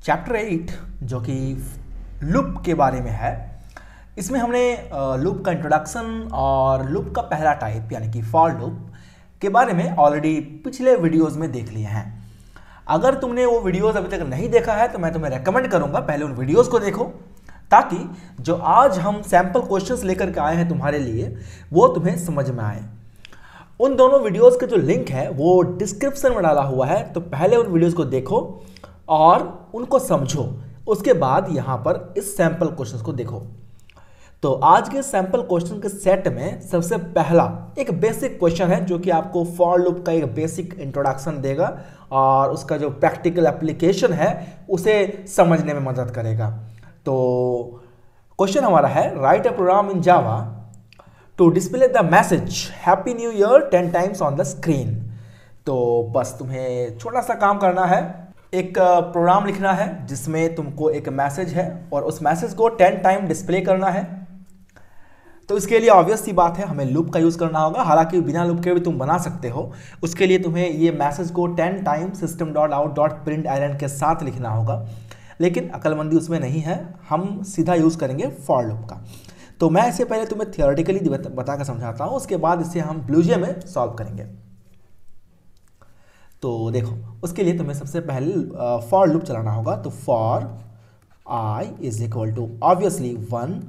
Chapter 8 जो कि loop के बारे में है। इसमें हमने लूप का इंट्रोडक्शन और लूप का पहला टाइप यानी कि फॉर लूप के बारे में ऑलरेडी पिछले वीडियोस में देख लिए हैं। अगर तुमने वो वीडियोस अभी तक नहीं देखा है तो मैं तुम्हें रेकमेंड करूंगा पहले उन वीडियोस को देखो, ताकि जो आज हम सैंपल क्वेश्चंस लेकर के आए हैं तुम्हारे लिए वो तुम्हें समझ में आए। उन दोनों वीडियोस के जो लिंक है वो डिस्क्रिप्शन में डाला हुआ है, तो पहले उन वीडियोस को देखो और उनको समझो, उसके बाद यहाँ पर इस सैंपल क्वेश्चंस को देखो। तो आज के सैंपल क्वेश्चन के सेट में सबसे पहला एक बेसिक क्वेश्चन है जो कि आपको फॉर लूप का एक बेसिक इंट्रोडक्शन देगा और उसका जो प्रैक्टिकल एप्लीकेशन है उसे समझने में मदद करेगा। तो क्वेश्चन हमारा है, write a program in Java to display the message happy new year 10 times on the screen. तो बस तुम्हें छोटा सा काम करना है, एक प्रोग्राम लिखना है जिसमें तुमको एक मैसेज है और उस मैसेज को 10 टाइम डिस्प्ले करना है। तो इसके लिए ऑब्वियस सी बात है, हमें लूप का यूज़ करना होगा। हालांकि बिना लूप के भी तुम बना सकते हो। उसके लिए तुम्हें ये मैसेज को 10 टाइम system.out.println के साथ लिखना होगा, लेकिन अक्लमंदी उसमें नहीं है, हम सीधा यूज़ करेंगे फॉर लूप का। तो मैं इससे पहले तुम्हें थियोरेटिकली बता कर समझाता हूँ, उसके बाद इसे हम ब्लूजे में सॉल्व करेंगे। तो देखो, उसके लिए तुम्हें सबसे पहले फॉर लूप चलाना होगा। तो for i is equal to obviously 1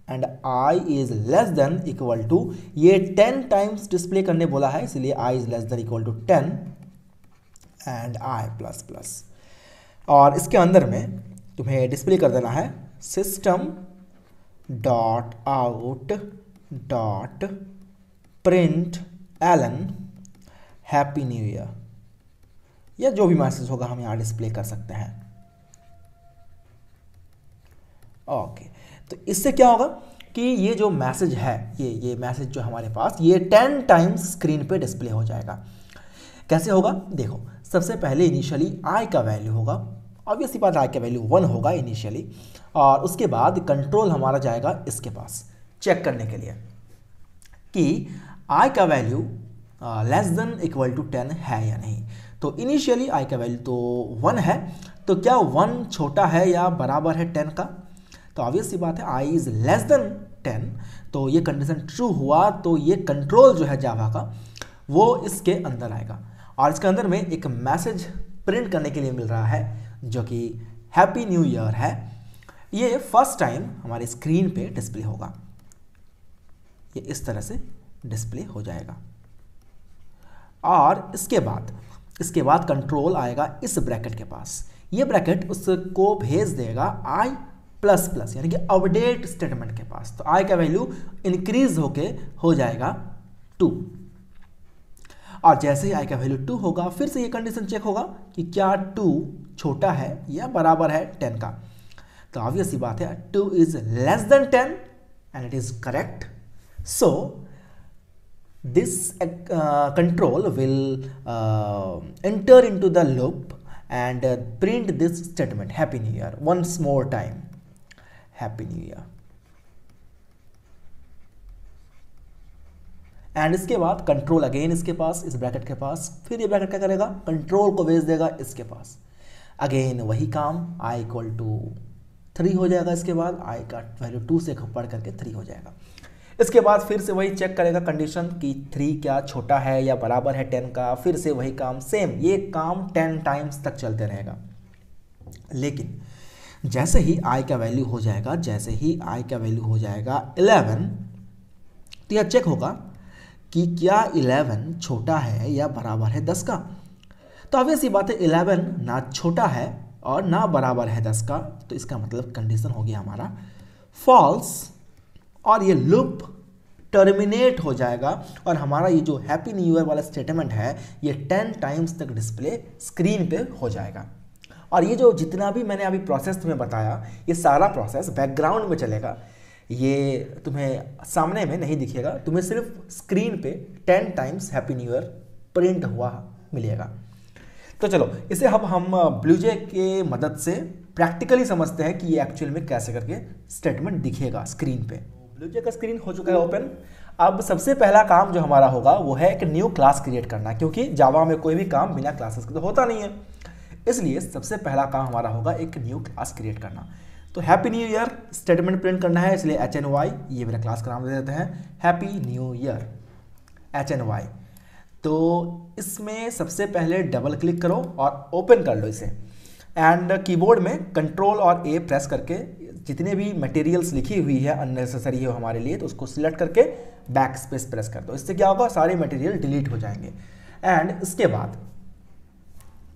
and i is less than equal to, ये 10 टाइम्स डिस्प्ले करने बोला है इसलिए i is less than equal to 10 and i plus plus. और इसके अंदर में तुम्हें डिस्प्ले कर देना है system dot out dot print Elon happy new year, या जो भी मैसेज होगा हम यहाँ डिस्प्ले कर सकते हैं। ओके, तो इससे क्या होगा कि ये जो मैसेज है, ये मैसेज जो हमारे पास, ये 10 टाइम्स स्क्रीन पे डिस्प्ले हो जाएगा। कैसे होगा देखो, सबसे पहले इनिशियली i का वैल्यू होगा, ऑब्वियसली बात i का वैल्यू 1 होगा इनिशियली, और उसके बाद कंट्रोल हमारा जाएगा इसके पास चेक करने के लिए कि i का value less than equal to 10 है या नहीं। तो इनिशियली i का वैल्यू तो 1 है, तो क्या 1 छोटा है या बराबर है 10 का? तो ऑब्वियस सी बात है i इज लेस देन 10, तो ये कंडीशन ट्रू हुआ तो ये कंट्रोल जो है जावा का वो इसके अंदर आएगा और इसके अंदर में एक मैसेज प्रिंट करने के लिए मिल रहा है जो कि हैप्पी न्यू ईयर है। ये फर्स्ट टाइम हमारे स्क्रीन पे डिस्प्ले होगा, ये इस तरह से डिस्प्ले हो जाएगा। और इसके बाद कंट्रोल आएगा इस ब्रैकेट के पास, ये ब्रैकेट उसको भेज देगा i प्लस प्लस यानी कि अपडेट स्टेटमेंट के पास। तो i का वैल्यू इंक्रीज होके हो जाएगा 2, और जैसे ही i का वैल्यू 2 होगा फिर से ये कंडीशन चेक होगा कि क्या 2 छोटा है या बराबर है 10 का। तो ऑब्वियस सी बात है 2 is less than 10 and it is correct. So this control will enter into the loop and print this statement happy new year once more time, happy new year। And इसके बाद कंट्रोल अगेन इसके पास, इस bracket के पास, फिर ये bracket क्या करेगा, control को भेज देगा इसके पास, अगेन वही काम, i इक्वल टू 3 हो जाएगा। इसके बाद i का वैल्यू 2 से बढ़ करके 3 हो जाएगा। इसके बाद फिर से वही चेक करेगा कंडीशन कि 3 क्या छोटा है या बराबर है 10 का, फिर से वही काम, सेम ये काम 10 टाइम्स तक चलते रहेगा। लेकिन जैसे ही i का वैल्यू हो जाएगा 11, तो यह चेक होगा कि क्या 11 छोटा है या बराबर है 10 का। तो ऑब्वियस सी बात है 11 ना छोटा है और ना बराबर है 10 का, तो इसका मतलब कंडीशन हो गया हमारा फॉल्स, और ये लूप टर्मिनेट हो जाएगा और हमारा ये जो हैप्पी न्यू ईयर वाला स्टेटमेंट है ये 10 टाइम्स तक डिस्प्ले स्क्रीन पे हो जाएगा। और ये जो जितना भी मैंने अभी प्रोसेस तुम्हें बताया, ये सारा प्रोसेस बैकग्राउंड में चलेगा, ये तुम्हें सामने में नहीं दिखेगा, तुम्हें सिर्फ स्क्रीन पे 10 times happy new year print हुआ मिलेगा। तो चलो इसे अब हम ब्लूजे के मदद से प्रैक्टिकली समझते हैं कि ये एक्चुअल में कैसे करके स्टेटमेंट दिखेगा स्क्रीन पे। ब्लूजे का स्क्रीन हो चुका है ओपन। अब सबसे पहला काम जो हमारा होगा वो है एक न्यू क्लास क्रिएट करना, क्योंकि जावा में कोई भी काम बिना क्लासेस के तो होता नहीं है। इसलिए सबसे पहला काम हमारा होगा एक न्यू क्लास क्रिएट करना। तो happy new year statement print करना है, इसलिए HNY ये मेरा क्लास का नाम दे देते हैं, हैप्पी न्यू ईयर HNY। तो इसमें सबसे पहले डबल क्लिक करो और ओपन कर लो इसे, एंड कीबोर्ड में कंट्रोल और A प्रेस करके जितने भी मटेरियल्स लिखी हुई है अननेसेसरी हो हमारे लिए, तो उसको सिलेक्ट करके बैक स्पेस प्रेस कर दो। इससे क्या होगा, सारे मटेरियल डिलीट हो जाएंगे। एंड इसके बाद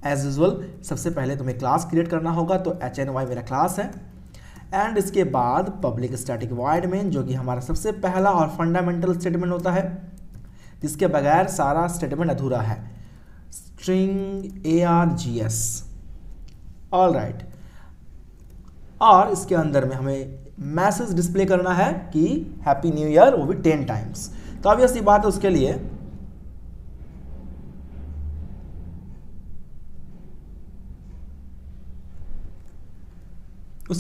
एज यूजुअल सबसे पहले तुम्हें क्लास क्रिएट करना होगा, तो HNY मेरा क्लास है। एंड इसके बाद पब्लिक स्टैटिक वॉइड मेन, जो कि हमारा सबसे पहला और फंडामेंटल स्टेटमेंट होता है, जिसके बगैर सारा स्टेटमेंट अधूरा है, स्ट्रिंग ARGS। ऑल राइट, और इसके अंदर में हमें मैसेज डिस्प्ले करना है कि हैप्पी न्यू ईयर, वो भी 10 टाइम्स। तो अब ऐसी बात है, उसके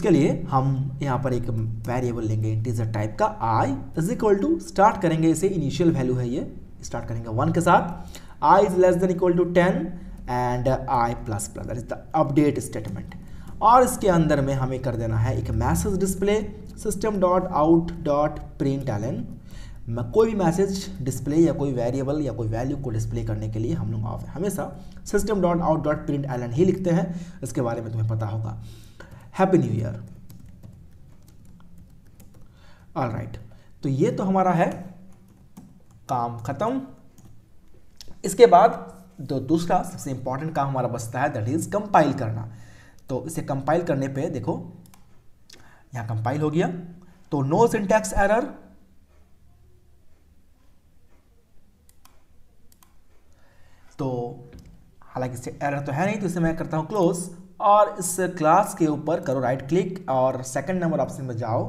लिए हम यहाँ पर एक वेरिएबल लेंगे इंटीजर टाइप का, i is equal to, start करेंगे इसे, इनिशियल वैल्यू है ये, स्टार्ट करेंगे 1 के साथ, i is less than equal to 10 and i plus plus, that is the update statement. और इसके अंदर में हमें कर देना है एक message display, system dot out dot print Elon. कोई भी मैसेज डिस्प्ले या कोई वेरिएबल या कोई वैल्यू को डिस्प्ले करने के लिए हम लोग हमेशा system dot out dot print L N ही लिखते हैं, इसके बारे में तुम्हें पता होगा। Happy new year. All right, तो ये तो हमारा है काम खत्म। इसके बाद जो दूसरा सबसे इंपॉर्टेंट काम हमारा बचता है, दैट इज कंपाइल करना। तो इसे कंपाइल करने पे देखो यहां कंपाइल हो गया, तो नो सिंटैक्स एरर, तो हालांकि इससे एरर तो है नहीं, तो इसे मैं करता हूं क्लोज, और इस क्लास के ऊपर करो राइट क्लिक और सेकंड नंबर ऑप्शन में जाओ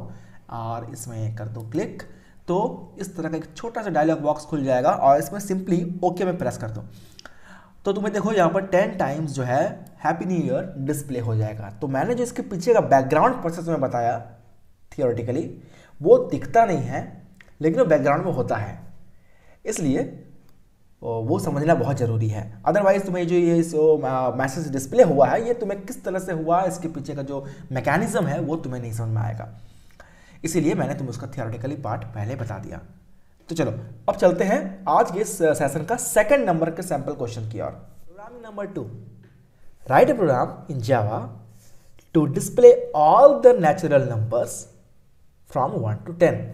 और इसमें कर दो क्लिक। तो इस तरह का एक छोटा सा डायलॉग बॉक्स खुल जाएगा और इसमें सिंपली ओके में प्रेस कर दो। तो तुम्हें देखो यहाँ पर 10 टाइम्स जो है हैप्पी न्यू ईयर डिस्प्ले हो जाएगा। तो मैंने जो इसके पीछे का बैकग्राउंड प्रोसेस में बताया थियोरेटिकली, वो दिखता नहीं है लेकिन वो बैकग्राउंड में होता है, इसलिए वो समझना बहुत ज़रूरी है। अदरवाइज तुम्हें जो ये मैसेज डिस्प्ले हुआ है, ये तुम्हें किस तरह से हुआ, इसके पीछे का जो मैकेनिज्म है वो तुम्हें नहीं समझ में आएगा, इसीलिए मैंने तुम्हें उसका थियोरेटिकली पार्ट पहले बता दिया। तो चलो अब चलते हैं आज के इस सेशन का सेकंड नंबर के सैंपल क्वेश्चन की ओर। Programming number 2, write a program in Java to display all the natural numbers from 1 to 10।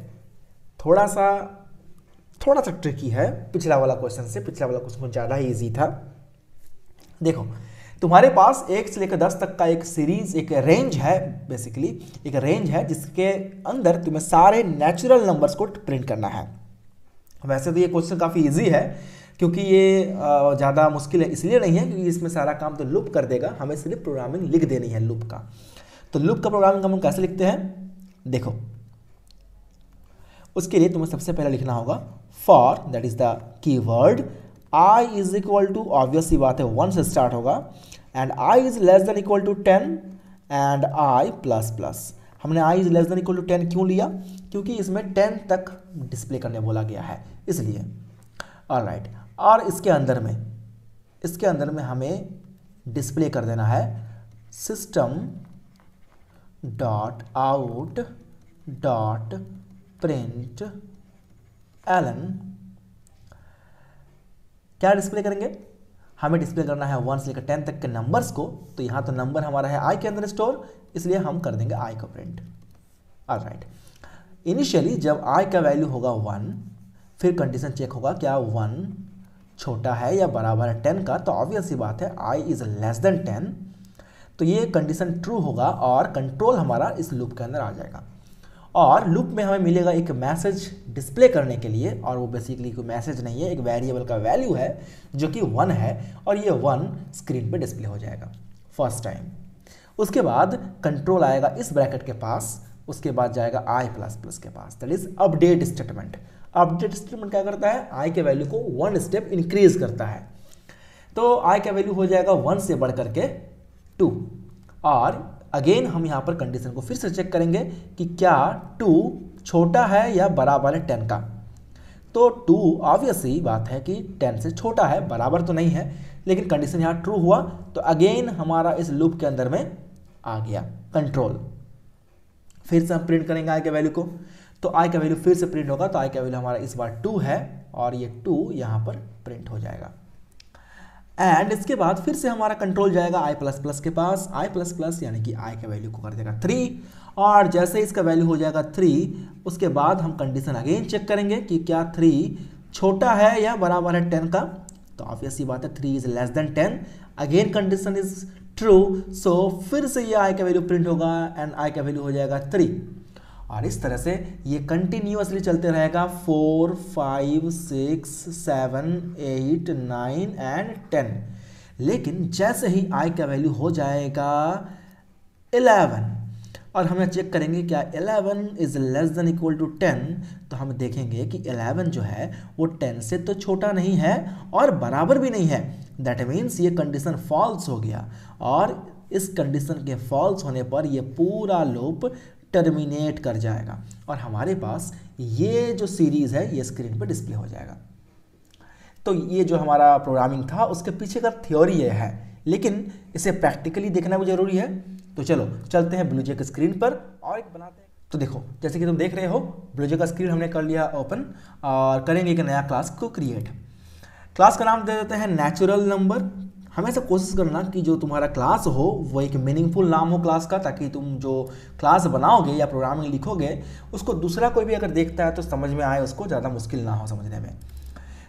थोड़ा सा ट्रिकी है पिछला वाला क्वेश्चन से, पिछला वाला क्वेश्चन ज़्यादा ही ईजी था। देखो तुम्हारे पास 1 से लेकर 10 तक का एक सीरीज, एक रेंज है, बेसिकली एक रेंज है जिसके अंदर तुम्हें सारे नेचुरल नंबर्स को प्रिंट करना है। वैसे तो ये क्वेश्चन काफ़ी इजी है, क्योंकि ये ज़्यादा मुश्किल है इसलिए नहीं है क्योंकि इसमें सारा काम तो लूप कर देगा, हमें सिर्फ प्रोग्रामिंग लिख देनी है लूप का। तो लूप का प्रोग्रामिंग हम कैसे लिखते हैं, देखो उसके लिए तुम्हें सबसे पहले लिखना होगा for, that is the keyword, i is equal to, obvious सी बात है 1 से स्टार्ट होगा, and i is less than equal to 10 and i plus plus. हमने i is less than equal to 10 क्यों लिया, क्योंकि इसमें 10 तक डिस्प्ले करने बोला गया है, इसलिए। ऑल राइट, और इसके अंदर में हमें डिस्प्ले कर देना है system dot out dot print Elon. क्या डिस्प्ले करेंगे, हमें डिस्प्ले करना है 1 से लेकर 10 तक के नंबर्स को। तो यहाँ तो नंबर हमारा है i के अंदर स्टोर, इसलिए हम कर देंगे i को प्रिंट। ऑलराइट, इनिशियली जब i का वैल्यू होगा 1, फिर कंडीशन चेक होगा क्या 1 छोटा है या बराबर है 10 का, तो ऑब्वियस सी बात है i इज लेस देन 10, तो ये कंडीशन ट्रू होगा और कंट्रोल हमारा इस लूप के अंदर आ जाएगा। और लूप में हमें मिलेगा एक मैसेज डिस्प्ले करने के लिए, और वो बेसिकली कोई मैसेज नहीं है, एक वेरिएबल का वैल्यू है जो कि 1 है, और ये 1 स्क्रीन पे डिस्प्ले हो जाएगा फर्स्ट टाइम। उसके बाद कंट्रोल आएगा इस ब्रैकेट के पास, उसके बाद जाएगा i प्लस प्लस के पास, that is update statement. Update statement क्या करता है, i के वैल्यू को 1 स्टेप इंक्रीज करता है। तो i का वैल्यू हो जाएगा 1 से बढ़ करके 2, और अगेन हम यहाँ पर कंडीशन को फिर से चेक करेंगे कि क्या 2 छोटा है या बराबर है 10 का। तो 2 ऑब्वियस ही बात है कि 10 से छोटा है, बराबर तो नहीं है, लेकिन कंडीशन यहाँ ट्रू हुआ तो अगेन हमारा इस लूप के अंदर में आ गया कंट्रोल। फिर से हम प्रिंट करेंगे आई के वैल्यू को, तो आई का वैल्यू फिर से प्रिंट होगा, तो आई का वैल्यू हमारा इस बार 2 है और ये 2 यहाँ पर प्रिंट हो जाएगा। एंड इसके बाद फिर से हमारा कंट्रोल जाएगा आई प्लस प्लस के पास, आई प्लस प्लस यानी कि आई का वैल्यू को कर देगा 3, और जैसे इसका वैल्यू हो जाएगा 3 उसके बाद हम कंडीशन अगेन चेक करेंगे कि क्या 3 छोटा है या बराबर है 10 का, तो ऑब्वियस सी बात है 3 is less than 10, again condition is true, so फिर से ये आई का वैल्यू प्रिंट होगा एंड आई का वैल्यू हो जाएगा 3, और इस तरह से ये कंटिन्यूअसली चलते रहेगा 4, 5, 6, 7, 8, 9 एंड 10। लेकिन जैसे ही आई का वैल्यू हो जाएगा 11 और हमें चेक करेंगे क्या 11 is less than equal to 10, तो हम देखेंगे कि 11 जो है वो 10 से तो छोटा नहीं है और बराबर भी नहीं है, दैट मीन्स ये कंडीशन फॉल्स हो गया, और इस कंडीशन के फॉल्स होने पर ये पूरा लूप टर्मिनेट कर जाएगा और हमारे पास ये जो सीरीज है ये स्क्रीन पर डिस्प्ले हो जाएगा। तो ये जो हमारा प्रोग्रामिंग था उसके पीछे का थ्योरी ये है, लेकिन इसे प्रैक्टिकली देखना भी जरूरी है। तो चलो चलते हैं ब्लूजे के स्क्रीन पर और एक बनाते हैं। तो देखो जैसे कि तुम देख रहे हो ब्लूजे का स्क्रीन हमने कर लिया ओपन, और करेंगे एक नया क्लास को क्रिएट। क्लास का नाम दे देते हैं नेचुरल नंबर। हमेशा कोशिश करना कि जो तुम्हारा क्लास हो वो एक मीनिंगफुल नाम हो क्लास का, ताकि तुम जो क्लास बनाओगे या प्रोग्रामिंग लिखोगे उसको दूसरा कोई भी अगर देखता है तो समझ में आए, उसको ज़्यादा मुश्किल ना हो समझने में।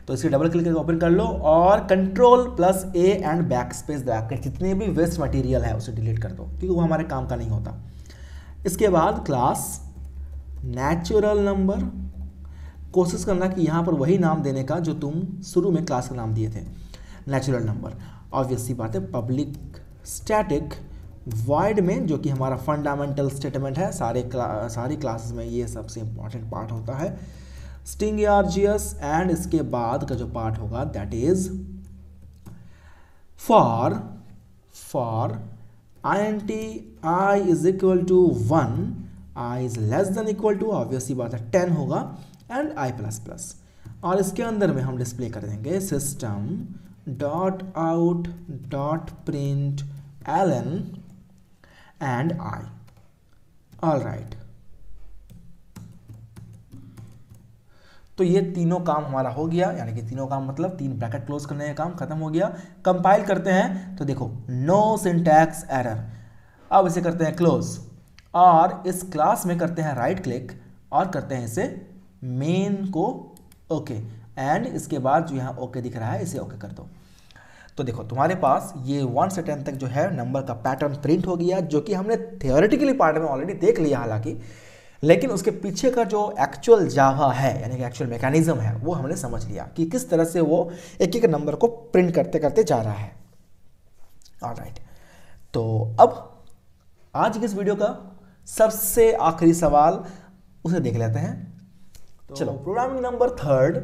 तो इसकी डबल क्लिक करके ओपन कर लो और control plus A and back space दबा के जितने भी वेस्ट मटेरियल है उसे डिलीट कर दो, क्योंकि वो हमारे काम का नहीं होता। इसके बाद क्लास नेचुरल नंबर, कोशिश करना कि यहाँ पर वही नाम देने का जो तुम शुरू में क्लास का नाम दिए थे, नेचुरल नंबर। ऑब्वियस सी बात है पब्लिक स्टैटिक वॉइड में, जो कि हमारा फंडामेंटल स्टेटमेंट है, सारी क्लासेस में ये सबसे इंपॉर्टेंट पार्ट होता है, स्ट्रिंग आरजीएस, एंड इसके बाद का जो पार्ट होगा that is for int i is equal to 1, i is less than equal to, obvious सी बात है 10 होगा, एंड i प्लस प्लस, और इसके अंदर में हम डिस्प्ले कर देंगे system dot out dot print ln and i। All right, तो ये तीनों काम हमारा हो गया, यानी कि तीनों काम मतलब 3 ब्रैकेट क्लोज करने का काम खत्म हो गया। कंपाइल करते हैं तो देखो नो सिंटैक्स एरर। अब इसे करते हैं क्लोज और इस क्लास में करते हैं राइट क्लिक और करते हैं इसे मेन को ओके, एंड इसके बाद जो यहाँ ओके दिख रहा है इसे ओके कर दो। तो देखो तुम्हारे पास ये 1 से 10 तक जो है नंबर का पैटर्न प्रिंट हो गया, जो कि हमने थियोरेटिकली पार्ट में ऑलरेडी देख लिया हालांकि, लेकिन उसके पीछे का जो एक्चुअल जावा है यानी कि एक्चुअल मैकेनिज्म है वो हमने समझ लिया कि किस तरह से वो एक एक नंबर को प्रिंट करते करते जा रहा है। ऑलराइट, तो अब आज की इस वीडियो का सबसे आखिरी सवाल उसे देख लेते हैं। तो चलो प्रोग्रामिंग नंबर 3,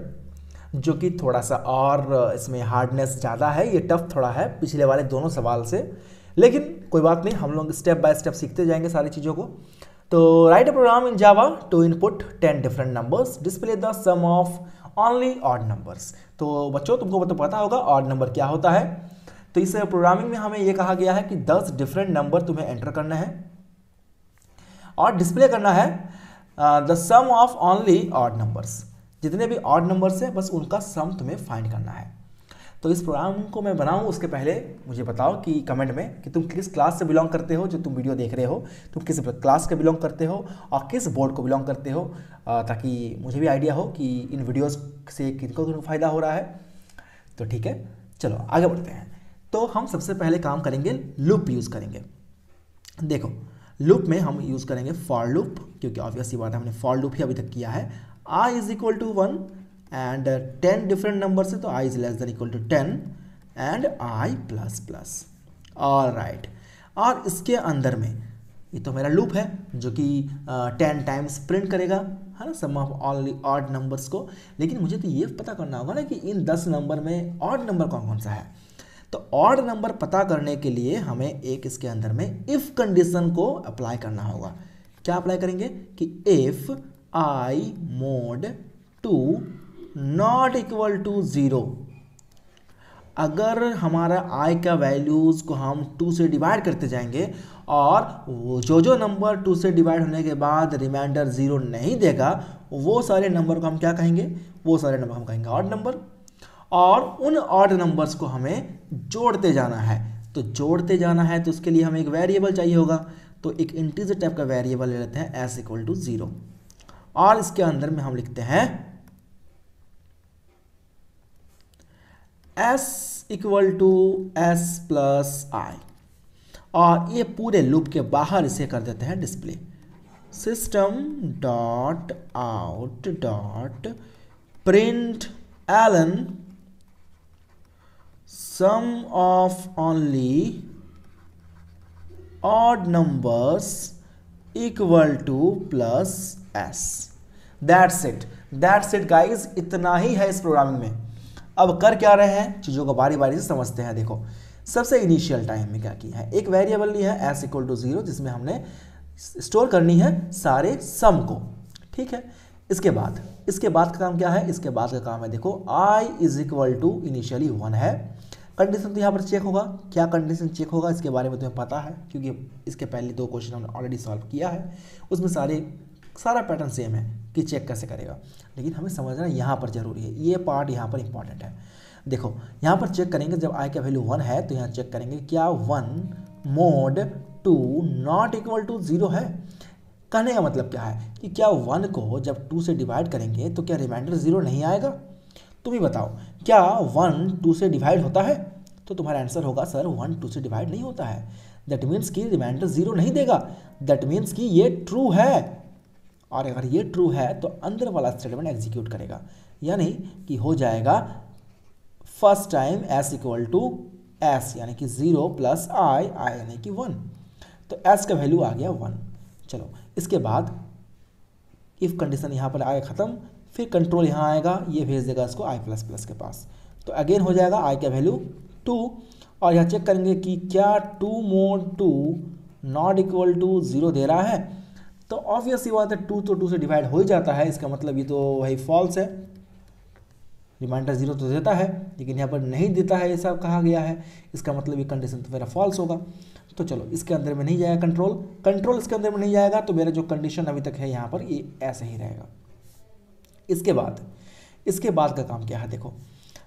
जो कि थोड़ा सा और इसमें हार्डनेस ज़्यादा है, ये टफ थोड़ा है पिछले वाले दोनों सवाल से, लेकिन कोई बात नहीं, हम लोग स्टेप बाय स्टेप सीखते जाएंगे सारी चीज़ों को। तो write a program in Java to input 10 different numbers, display the sum of only odd numbers. तो बच्चों तुमको तो पता होगा ऑड नंबर क्या होता है। तो इस प्रोग्रामिंग में हमें ये कहा गया है कि 10 डिफरेंट नंबर तुम्हें एंटर करना है और डिस्प्ले करना है the sum of only odd numbers. जितने भी ऑड नंबर्स हैं बस उनका सम तुम्हें फाइंड करना है। तो इस प्रोग्राम को मैं बनाऊं उसके पहले मुझे बताओ कि कमेंट में कि तुम किस क्लास से बिलोंग करते हो, जो तुम वीडियो देख रहे हो तुम किस क्लास के बिलोंग करते हो और किस बोर्ड को बिलोंग करते हो, ताकि मुझे भी आइडिया हो कि इन वीडियोस से किनको फ़ायदा हो रहा है। तो ठीक है, चलो आगे बढ़ते हैं। तो हम सबसे पहले काम करेंगे लूप यूज़ करेंगे। देखो लूप में हम यूज़ करेंगे फॉर लूप, क्योंकि ऑब्वियस सी बात है हमने फॉर लूप ही अभी तक किया है। i is equal to 1 and 10 different number से, तो i is less than equal to 10 and i plus plus. All right, और इसके अंदर में ये तो मेरा लूप है जो कि 10 टाइम्स प्रिंट करेगा, है ना, सम ऑफ ऑल ऑड नंबर्स को। लेकिन मुझे तो ये पता करना होगा ना कि इन 10 नंबर में ऑड नंबर कौन कौन सा है। तो ऑड नंबर पता करने के लिए हमें एक इसके अंदर में इफ़ कंडीशन को अप्लाई करना होगा। क्या अप्लाई करेंगे कि if i mod 2 not equal to 0, अगर हमारा i का वैल्यूज़ को हम 2 से डिवाइड करते जाएंगे और वो जो नंबर 2 से डिवाइड होने के बाद रिमाइंडर 0 नहीं देगा, वो सारे नंबर को हम क्या कहेंगे, वो सारे नंबर हम कहेंगे ऑड नंबर। और उन ऑड नंबर्स को हमें जोड़ते जाना है। तो जोड़ते जाना है तो उसके लिए हमें एक वेरिएबल चाहिए होगा, तो एक इंटीजर टाइप का वेरिएबल ले लेते हैं s इक्वल टू 0, और इसके अंदर में हम लिखते हैं s equal to s plus i, और ये पूरे लूप के बाहर इसे कर देते हैं display. System dot out dot print Elon sum of only odd numbers equal to plus s। That's it guys, इतना ही है इस प्रोग्रामिंग में। अब कर क्या रहे हैं, चीज़ों को बारी बारी से समझते हैं। देखो, सबसे इनिशियल टाइम में क्या किया है, एक वेरिएबल लिया है s इक्वल टू 0, जिसमें हमने स्टोर करनी है सारे सम को, ठीक है। इसके बाद का काम क्या है, इसके बाद का काम है देखो i is equal to initially 1 है। कंडीशन तो यहाँ पर चेक होगा, क्या कंडीशन चेक होगा इसके बारे में तुम्हें पता है, क्योंकि इसके पहले 2 क्वेश्चन हमने ऑलरेडी सॉल्व किया है, उसमें सारा पैटर्न सेम है कि चेक कैसे करेगा। लेकिन हमें समझना यहाँ पर जरूरी है, ये पार्ट यहाँ पर इंपॉर्टेंट है। देखो, यहाँ पर चेक करेंगे जब i का वैल्यू 1 है तो यहाँ चेक करेंगे क्या 1 mod 2 नॉट इक्वल टू 0 है। कहने का मतलब क्या है कि क्या 1 को जब 2 से डिवाइड करेंगे तो क्या रिमाइंडर 0 नहीं आएगा। तुम ही बताओ, क्या 1 2 से डिवाइड होता है, तो तुम्हारा आंसर होगा सर 1 2 से डिवाइड नहीं होता है। दैट मीन्स कि रिमाइंडर 0 नहीं देगा, दैट मीन्स कि ये ट्रू है। और अगर ये ट्रू है तो अंदर वाला स्टेटमेंट एग्जीक्यूट करेगा, यानी कि हो जाएगा first time s equal to s, यानी कि 0 प्लस i यानी कि 1, तो s का वैल्यू आ गया 1। चलो, इसके बाद इफ कंडीशन यहाँ पर आएगा ख़त्म, फिर कंट्रोल यहाँ आएगा, ये भेज देगा इसको i प्लस प्लस के पास, तो अगेन हो जाएगा i का वैल्यू 2। और यहाँ चेक करेंगे कि क्या 2 mod 2 नॉट इक्वल टू 0 दे रहा है, तो ऑब्वियस सी बात है 2 तो 2 से डिवाइड हो ही जाता है, इसका मतलब ये तो वही फॉल्स है। रिमाइंडर 0 तो देता है लेकिन यहाँ पर नहीं देता है, ऐसा कहा गया है, इसका मतलब ये कंडीशन तो मेरा फॉल्स होगा। तो चलो, इसके अंदर में नहीं जाएगा कंट्रोल इसके अंदर में नहीं जाएगा, तो मेरा जो कंडीशन अभी तक है यहाँ पर ये ऐसे ही रहेगा। इसके बाद का काम क्या है, देखो,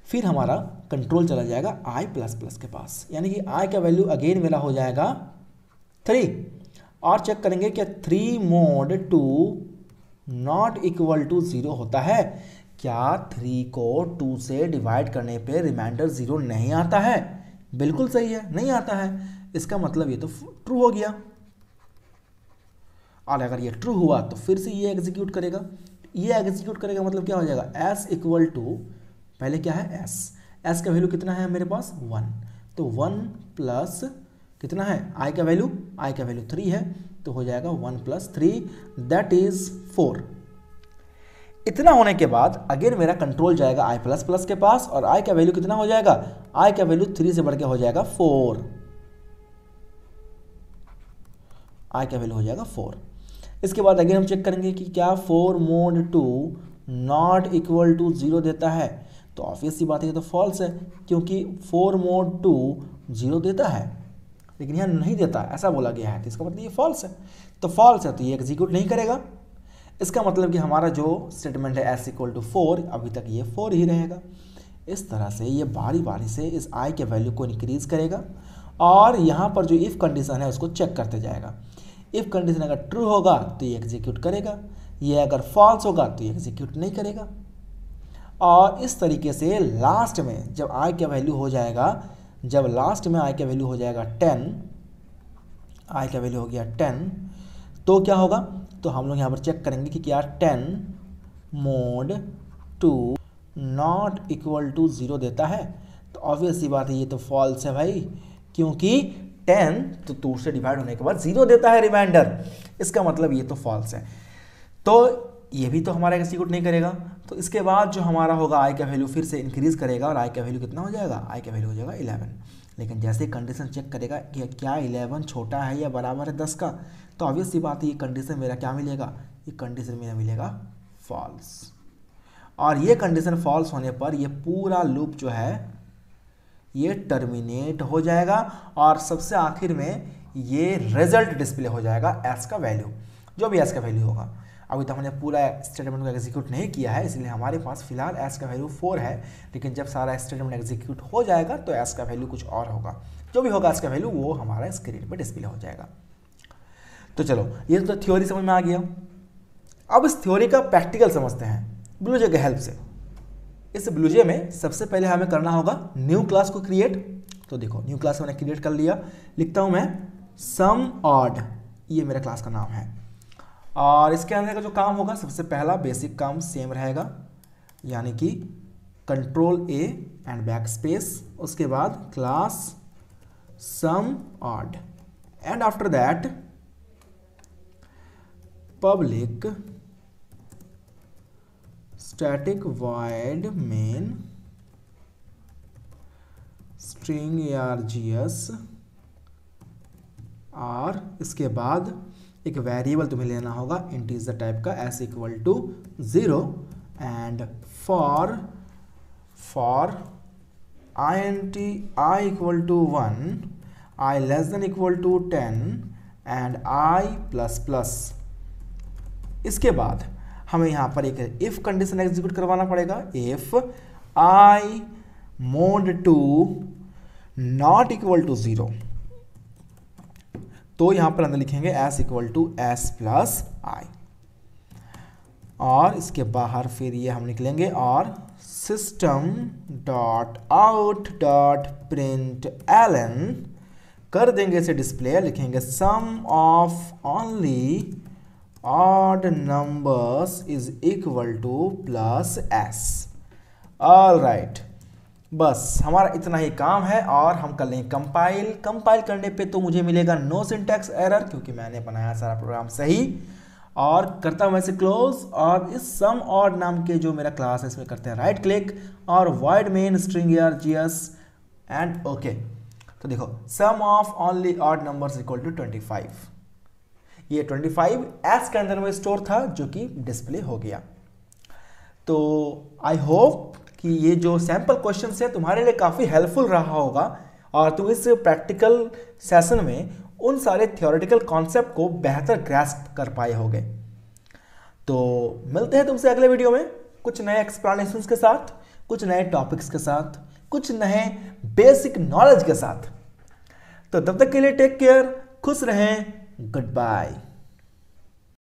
फिर हमारा कंट्रोल चला जाएगा i प्लस प्लस के पास, यानी कि i का वैल्यू अगेन मेरा हो जाएगा 3, और चेक करेंगे क्या 3 mod 2 नॉट इक्वल टू 0 होता है। क्या 3 को 2 से डिवाइड करने पे रिमाइंडर 0 नहीं आता है, बिल्कुल सही है, नहीं आता है। इसका मतलब ये तो ट्रू हो गया, और अगर ये ट्रू हुआ तो फिर से ये एग्जीक्यूट करेगा। ये एग्जीक्यूट करेगा मतलब क्या हो जाएगा, s इक्वल टू, पहले क्या है s का वैल्यू कितना है मेरे पास 1, तो 1 प्लस कितना है i का वैल्यू 3 है, तो हो जाएगा 1 प्लस 3 दैट इज 4। इतना होने के बाद अगेन मेरा कंट्रोल जाएगा i प्लस प्लस के पास, और i का वैल्यू कितना हो जाएगा, i का वैल्यू 3 से बढ़ के हो जाएगा 4, i का वैल्यू हो जाएगा 4। इसके बाद अगेन हम चेक करेंगे कि क्या 4 mod 2 नॉट इक्वल टू 0 देता है, तो ऑब्वियस सी बात है ये तो फॉल्स है, क्योंकि 4 mod 2 0 देता है लेकिन यहाँ नहीं देता, ऐसा बोला गया है, तो इसका मतलब ये फॉल्स है। तो फॉल्स है तो ये एग्जीक्यूट नहीं करेगा। इसका मतलब कि हमारा जो स्टेटमेंट है s इक्वल टू 4, अभी तक ये 4 ही रहेगा। इस तरह से ये बारी बारी से इस i के वैल्यू को इंक्रीज करेगा, और यहाँ पर जो इफ़ कंडीशन है उसको चेक करते जाएगा। इफ़ कंडीशन अगर ट्रू होगा तो ये एग्जीक्यूट करेगा, ये अगर फॉल्स होगा तो ये एग्जीक्यूट नहीं करेगा। और इस तरीके से लास्ट में जब i का वैल्यू हो जाएगा, जब लास्ट में i का वैल्यू हो जाएगा 10, i का वैल्यू हो गया 10, तो क्या होगा, तो हम लोग यहाँ पर चेक करेंगे कि क्या 10 mod 2 नॉट इक्वल टू 0 देता है, तो ऑब्वियस सी बात है ये तो फॉल्स है भाई, क्योंकि 10 तो 2 से डिवाइड होने के बाद 0 देता है रिमाइंडर, इसका मतलब ये तो फॉल्स है। तो ये भी तो हमारा एग्जीक्यूट नहीं करेगा। तो इसके बाद जो हमारा होगा i का वैल्यू फिर से इंक्रीज करेगा, और i का वैल्यू कितना हो जाएगा, i का वैल्यू हो जाएगा 11। लेकिन जैसे कंडीशन चेक करेगा कि क्या 11 छोटा है या बराबर है 10 का, तो ऑब्वियस सी बात है ये कंडीशन मेरा क्या मिलेगा, ये कंडीशन मेरा मिलेगा फॉल्स। और ये कंडीशन फॉल्स होने पर ये पूरा लूप जो है ये टर्मिनेट हो जाएगा और सबसे आखिर में ये रिजल्ट डिस्प्ले हो जाएगा एस का वैल्यू, जो भी एस का वैल्यू होगा। अभी तो हमने पूरा स्टेटमेंट को एग्जीक्यूट नहीं किया है, इसलिए हमारे पास फिलहाल एस का वैल्यू 4 है, लेकिन जब सारा स्टेटमेंट एग्जीक्यूट हो जाएगा तो एस का वैल्यू कुछ और होगा। जो भी होगा एस का वैल्यू वो हमारा स्क्रीन पर डिस्प्ले हो जाएगा। तो चलो, ये तो थ्योरी समझ में आ गया। अब इस थ्योरी का प्रैक्टिकल समझते हैं ब्लूजे के हेल्प से। इस ब्लूजे में सबसे पहले हमें करना होगा न्यू क्लास को क्रिएट। तो देखो, न्यू क्लास मैंने क्रिएट कर लिया। लिखता हूं मैं सम ऑड, ये मेरा क्लास का नाम है। और इसके अंदर का जो काम होगा, सबसे पहला बेसिक काम सेम रहेगा, यानी कि control A and backspace, उसके बाद class sum odd and after that public static void main string args, और इसके बाद एक वेरिएबल तुम्हें लेना होगा इंटीजर टाइप का s equal to 0 and for int I equal to 1, I less than equal to 10 and I plus plus. इसके बाद हमें यहाँ पर एक इफ कंडीशन एग्जीक्यूट करवाना पड़ेगा। If I mod 2 not equal to 0, तो यहाँ पर अंदर लिखेंगे s equal to s plus I, और इसके बाहर फिर ये हम निकलेंगे और system dot out dot print ln कर देंगे इसे डिस्प्ले। लिखेंगे sum of only odd numbers is equal to plus s। All right, बस हमारा इतना ही काम है और हम कर लेंगे कंपाइल। कंपाइल करने पे तो मुझे मिलेगा नो सिंटैक्स एरर, क्योंकि मैंने बनाया सारा प्रोग्राम सही। और करता हूँ वैसे क्लोज, और इस सम ऑड नाम के जो मेरा क्लास है इसमें करते हैं राइट क्लिक और void main string args and okay. तो देखो, sum of only odd numbers equal to 25, ये 25 एस के अंदर में स्टोर था जो कि डिस्प्ले हो गया। तो आई होप कि ये जो सैंपल क्वेश्चंस है तुम्हारे लिए काफ़ी हेल्पफुल रहा होगा और तुम इस प्रैक्टिकल सेशन में उन सारे थियोरेटिकल कॉन्सेप्ट को बेहतर ग्रैस्प कर पाए होगे। तो मिलते हैं तुमसे अगले वीडियो में कुछ नए एक्सप्लेनेशंस के साथ, कुछ नए टॉपिक्स के साथ, कुछ नए बेसिक नॉलेज के साथ। तो तब तक के लिए टेक केयर, खुश रहें, गुड बाय।